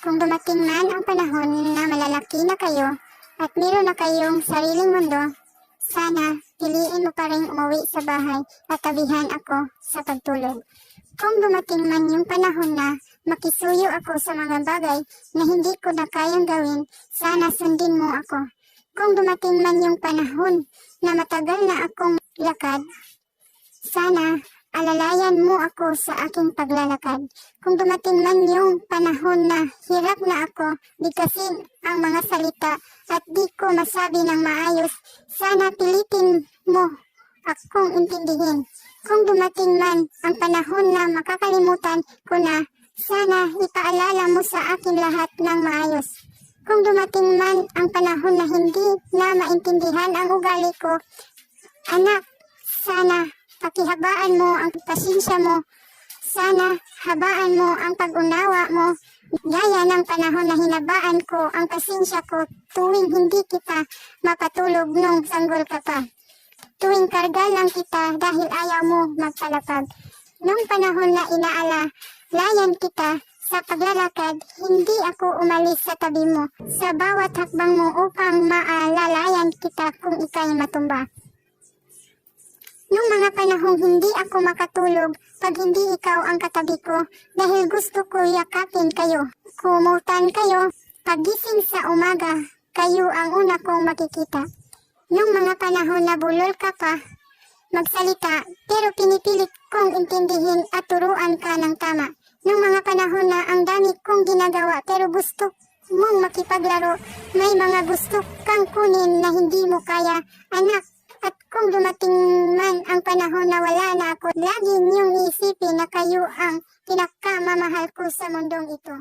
Kung dumating man ang panahon na malalaki na kayo at meron na kayong sariling mundo, sana piliin mo pa rin umuwi sa bahay at tabihan ako sa pagtulog. Kung dumating man yung panahon na makisuyo ako sa mga bagay na hindi ko na kayang gawin, sana sundin mo ako. Kung dumating man yung panahon na matagal na akong lakad, sana alalayan mo ako sa aking paglalakad. Kung dumating man yung panahon na hirap na ako bigkasin ang mga salita at di ko masabi ng maayos, sana pilitin mo akong intindihin. Kung dumating man ang panahon na makakalimutan ko na, sana ipaalala mo sa akin lahat ng maayos. Kung dumating man ang panahon na hindi na maintindihan ang ugali ko, anak, sana pakihabaan mo ang pasensya mo. Sana habaan mo ang pag-unawa mo. Gaya ng panahon na hinabaan ko ang pasensya ko tuwing hindi kita mapatulog nung sanggol ka pa. Tuwing karga lang kita dahil ayaw mo magpalapag. Nung panahon na layan kita sa paglalakad, hindi ako umalis sa tabi mo. Sa bawat hakbang mo upang maalalayan kita kung ikay matumba. Nung mga panahong hindi ako makatulog pag hindi ikaw ang katabi ko dahil gusto ko yakapin kayo. Kumutan kayo, pagising sa umaga, kayo ang una kong makikita. Nung mga panahon na bulol ka pa magsalita pero pinipilit kong intindihin at turuan ka ng tama. Nung mga panahon na ang dami kong ginagawa pero gusto mong makipaglaro, may mga gusto kang kunin na hindi mo kaya, anak. At kung dumating man ang panahon na wala na ako, lagi niyong iisipin na kayo ang pinakamamahal ko sa mundong ito.